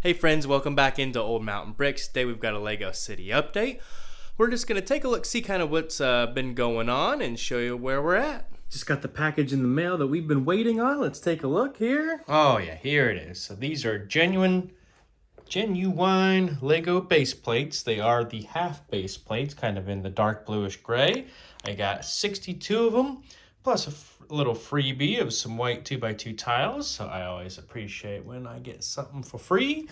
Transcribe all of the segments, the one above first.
Hey friends, welcome back into Old Mountain Bricks. Today we've got a Lego City update. We're just going to take a look, see kind of what's been going on and show you where we're at. Just got the package in the mail that we've been waiting on. Let's take a look here. Oh yeah, here it is. So these are genuine Lego base plates. They are the half base plates, kind of in the dark bluish gray. I got 62 of them, plus a little freebie of some white 2x2 tiles. So I always appreciate when I get something for free.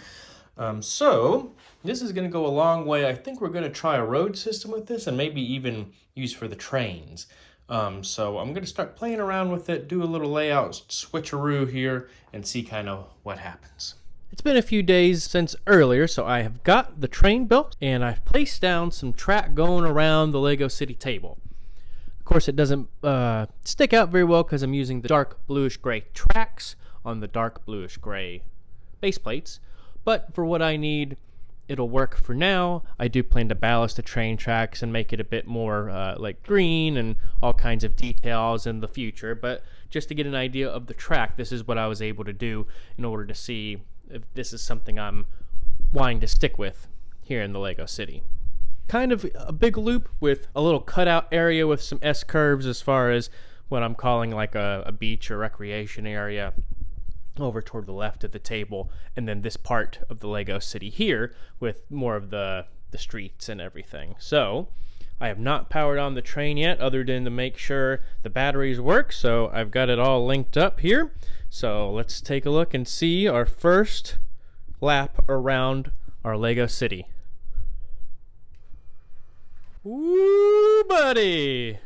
So this is going to go a long way. I think we're going to try a road system with this and maybe even use for the trains. So I'm going to start playing around with it, do a little layout switcheroo here, and see kind of what happens. It's been a few days since earlier, so I have got the train built and I've placed down some track going around the Lego City table. Of course, it doesn't stick out very well because I'm using the dark bluish gray tracks on the dark bluish gray base plates. But for what I need, it'll work for now. I do plan to ballast the train tracks and make it a bit more like green and all kinds of details in the future. But just to get an idea of the track, this is what I was able to do in order to see if this is something I'm wanting to stick with here in the Lego City. Kind of a big loop with a little cutout area with some S-curves as far as what I'm calling like a beach or recreation area over toward the left of the table, and then this part of the Lego City here with more of the streets and everything. So I have not powered on the train yet other than to make sure the batteries work, so I've got it all linked up here. So let's take a look and see our first lap around our Lego City. Woo, buddy!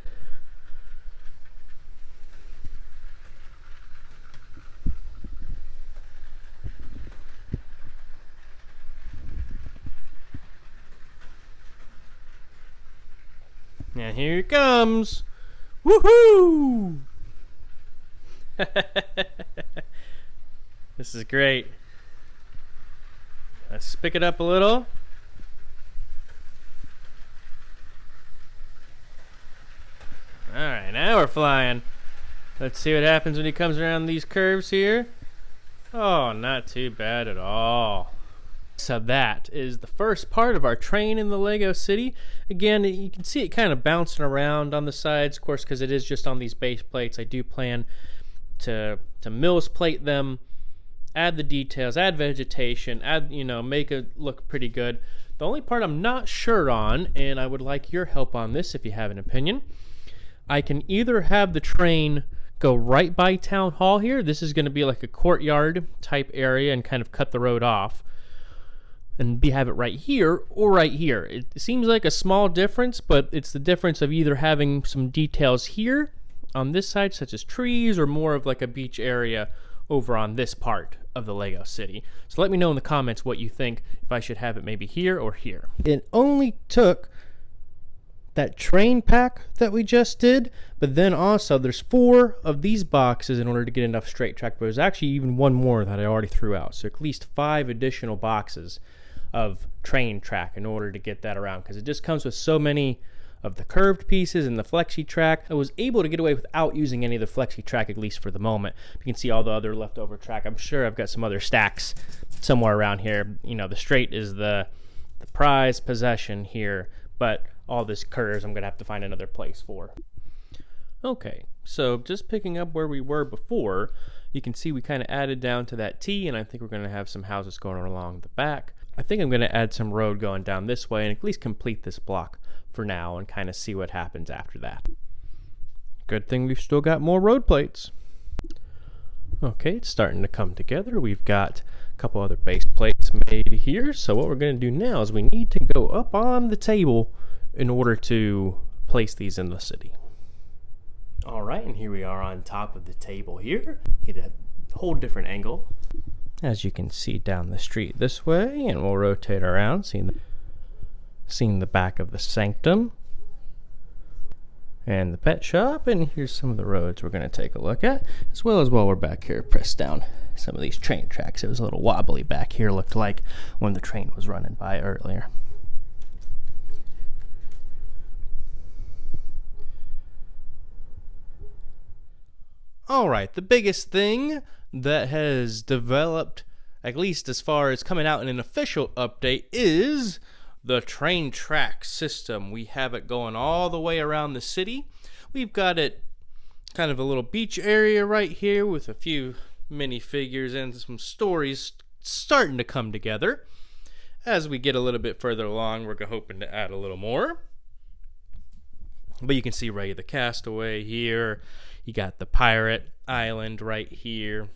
And here it comes. Woohoo! This is great. Let's pick it up a little. Alright, now we're flying. Let's see what happens when he comes around these curves here. Oh, not too bad at all. So that is the first part of our train in the Lego City. Again, you can see it kind of bouncing around on the sides, of course, because it is just on these base plates. I do plan to Mills plate them, add the details, add vegetation, make it look pretty good. The only part I'm not sure on, and I would like your help on this if you have an opinion, I can either have the train go right by Town Hall here. This is going to be like a courtyard type area and kind of cut the road off, and have it right here or right here. It seems like a small difference, but it's the difference of either having some details here on this side, such as trees, or more of like a beach area over on this part of the Lego City. So let me know in the comments what you think, if I should have it maybe here or here. It only took that train pack that we just did, but then also there's 4 of these boxes in order to get enough straight track, but there's actually even one more that I already threw out, so at least 5 additional boxes of train track in order to get that around, because it just comes with so many of the curved pieces and the flexi track. I was able to get away without using any of the flexi track, at least for the moment. You can see all the other leftover track. I'm sure I've got some other stacks somewhere around here. The straight is the prized possession here, but all this curves I'm going to have to find another place for. Okay, so just picking up where we were before, you can see we kind of added down to that T, and I think we're going to have some houses going along the back. I think I'm going to add some road going down this way and at least complete this block for now and kind of see what happens after that. Good thing we've still got more road plates. Okay, it's starting to come together. We've got a couple other base plates made here. So what we're going to do now is we need to go up on the table in order to place these in the city. All right, and here we are on top of the table here. Get a whole different angle, as you can see down the street this way, and we'll rotate around, seeing the back of the sanctum and the pet shop. And here's some of the roads we're going to take a look at, as well as while we're back here, press down some of these train tracks. It was a little wobbly back here, looked like when the train was running by earlier. All right, the biggest thing that has developed at least as far as coming out in an official update, is the train track system. We have it going all the way around the city. We've got it kind of a little beach area right here with a few minifigures and some stories starting to come together. As we get a little bit further along, we're hoping to add a little more. But you can see Ray the Castaway here. You got the Pirate Island right here.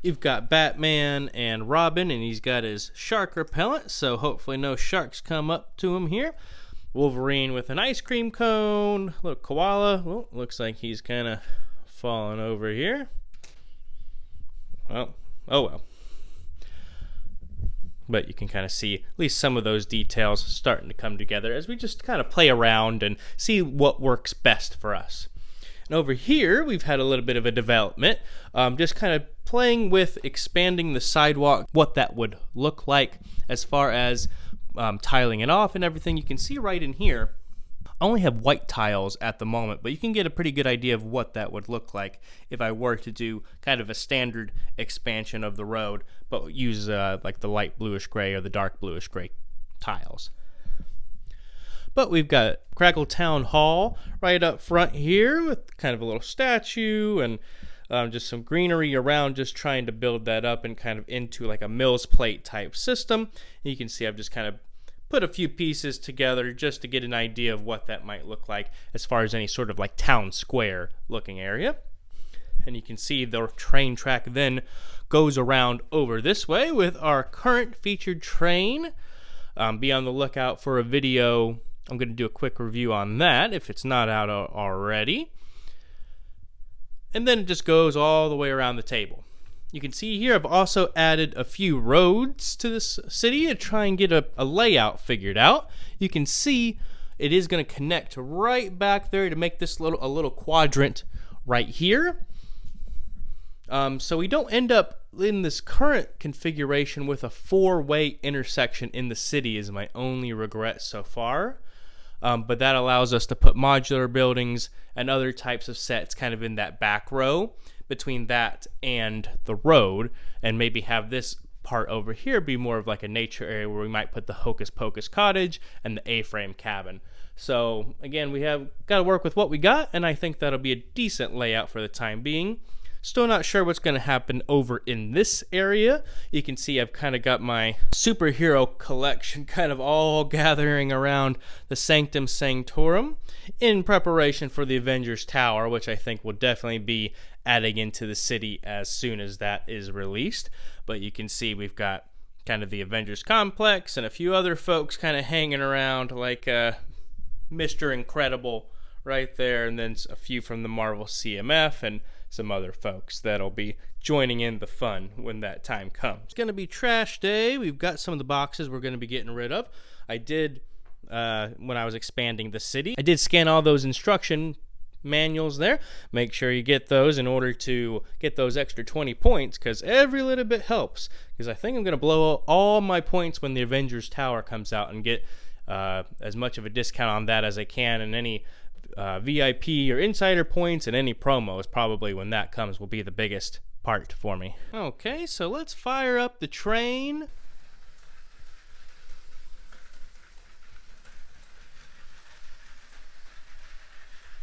You've got Batman and Robin, and he's got his shark repellent, so hopefully no sharks come up to him here. Wolverine with an ice cream cone. Little koala. Well, looks like he's kind of falling over here. Well, oh well. But you can kind of see at least some of those details starting to come together as we just kind of play around and see what works best for us. And over here, we've had a little bit of a development, just kind of playing with expanding the sidewalk, what that would look like as far as tiling it off and everything. You can see right in here, I only have white tiles at the moment, but you can get a pretty good idea of what that would look like if I were to do kind of a standard expansion of the road, but use like the light bluish gray or the dark bluish gray tiles. But we've got Crackle Town Hall right up front here with kind of a little statue and just some greenery around, just trying to build that up and kind of into like a Mills plate type system. And you can see I've just kind of put a few pieces together just to get an idea of what that might look like as far as any sort of like town square looking area. And you can see the train track then goes around over this way with our current featured train. Be on the lookout for a video. I'm going to do a quick review on that if it's not out already. And then it just goes all the way around the table. You can see here I've also added a few roads to this city to try and get a layout figured out. You can see it is going to connect right back there to make this a little quadrant right here. So we don't end up in this current configuration with a four-way intersection in the city is my only regret so far. But that allows us to put modular buildings and other types of sets kind of in that back row between that and the road, and maybe have this part over here be more of like a nature area where we might put the Hocus Pocus cottage and the A-frame cabin. So again, we have got to work with what we got, and I think that'll be a decent layout for the time being. Still not sure what's going to happen over in this area. You can see I've kind of got my superhero collection kind of all gathering around the Sanctum Sanctorum in preparation for the Avengers Tower, which I think will definitely be adding into the city as soon as that is released. But you can see we've got kind of the Avengers Complex and a few other folks kind of hanging around like Mr. Incredible right there, and then a few from the Marvel CMF and some other folks that'll be joining in the fun when that time comes. It's going to be trash day. We've got some of the boxes we're going to be getting rid of. I did, when I was expanding the city, I did scan all those instruction manuals there. Make sure you get those in order to get those extra 20 points, because every little bit helps. Because I think I'm going to blow all my points when the Avengers Tower comes out and get as much of a discount on that as I can, and any VIP or insider points and any promos probably when that comes will be the biggest part for me. Okay, so let's fire up the train.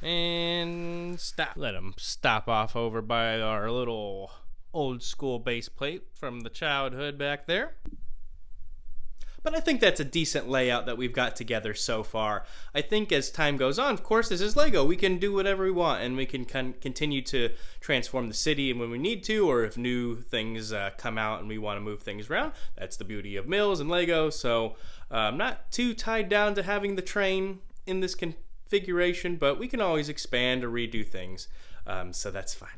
And stop. Let him stop off over by our little old school base plate from the childhood back there. But I think that's a decent layout that we've got together so far. I think as time goes on, of course, this is Lego. We can do whatever we want, and we can continue to transform the city when we need to, or if new things come out and we want to move things around. That's the beauty of Mills and Lego. So I'm not too tied down to having the train in this configuration, but we can always expand or redo things. So that's fine.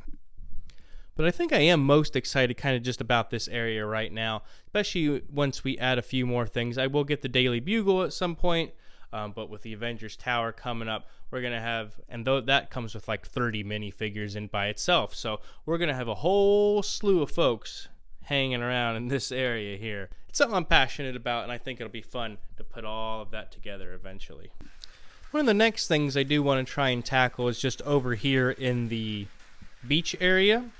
But I think I am most excited kind of just about this area right now, especially once we add a few more things. I will get the Daily Bugle at some point, but with the Avengers Tower coming up, we're going to have, and though that comes with like 30 minifigures in by itself, so we're going to have a whole slew of folks hanging around in this area here. It's something I'm passionate about, and I think it'll be fun to put all of that together eventually. One of the next things I do want to try and tackle is just over here in the beach area.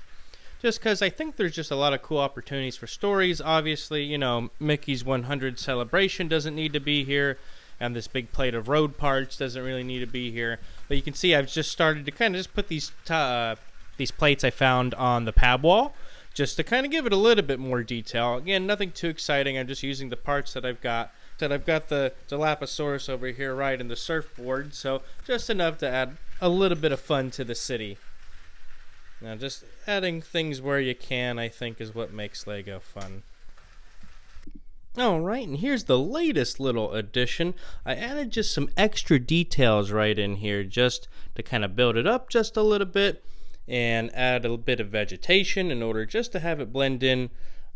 just because I think there's just a lot of cool opportunities for stories. Obviously, you know, Mickey's 100 celebration doesn't need to be here, and this big plate of road parts doesn't really need to be here. But you can see I've just started to kind of just put these plates I found on the pab wall, just to kind of give it a little bit more detail. Again, nothing too exciting. I'm just using the parts that I've got. I've got the Dilophosaurus over here riding the surfboard, so just enough to add a little bit of fun to the city. Now, just adding things where you can, I think, is what makes LEGO fun. Alright, and here's the latest little addition. I added just some extra details right in here just to kind of build it up just a little bit and add a bit of vegetation in order just to have it blend in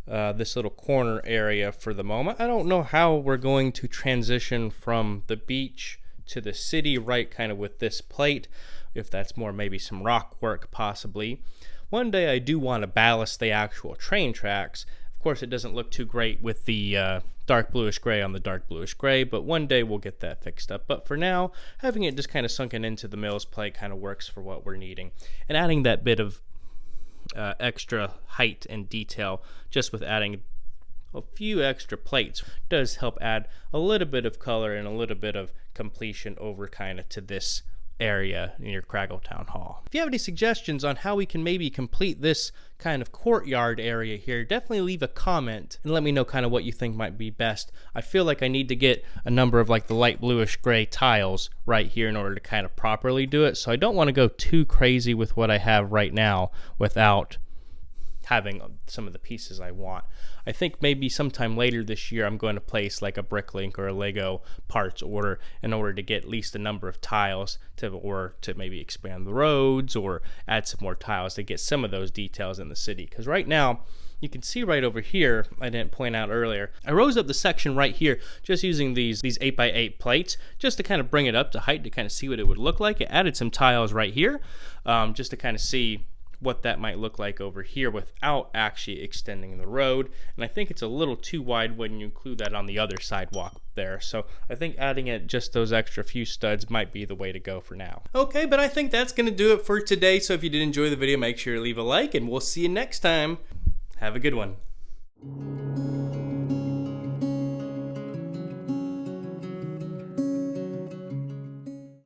this little corner area for the moment. I don't know how we're going to transition from the beach to the city right kind of with this plate, if that's more maybe some rock work possibly. One day I do want to ballast the actual train tracks. Of course it doesn't look too great with the dark bluish gray on the dark bluish gray, but one day we'll get that fixed up. But for now, having it just kind of sunken into the Mills plate kind of works for what we're needing. And adding that bit of extra height and detail just with adding a few extra plates does help add a little bit of color and a little bit of completion over kind of to this area in your Craggle Town Hall. If you have any suggestions on how we can maybe complete this kind of courtyard area here, definitely leave a comment and let me know kind of what you think might be best. I feel like I need to get a number of like the light bluish gray tiles right here in order to kind of properly do it, so I don't want to go too crazy with what I have right now without having some of the pieces I want. I think maybe sometime later this year I'm going to place like a Bricklink or a Lego parts order in order to get at least a number of tiles to maybe expand the roads or add some more tiles to get some of those details in the city. Because right now you can see right over here, I didn't point out earlier, I rose up the section right here just using these 8x8 plates just to kind of bring it up to height to kind of see what it would look like. It added some tiles right here just to kind of see what that might look like over here without actually extending the road. And I think it's a little too wide when you include that on the other sidewalk there. So I think adding it just those extra few studs might be the way to go for now. Okay, but I think that's going to do it for today. So if you did enjoy the video, make sure to leave a like and we'll see you next time. Have a good one.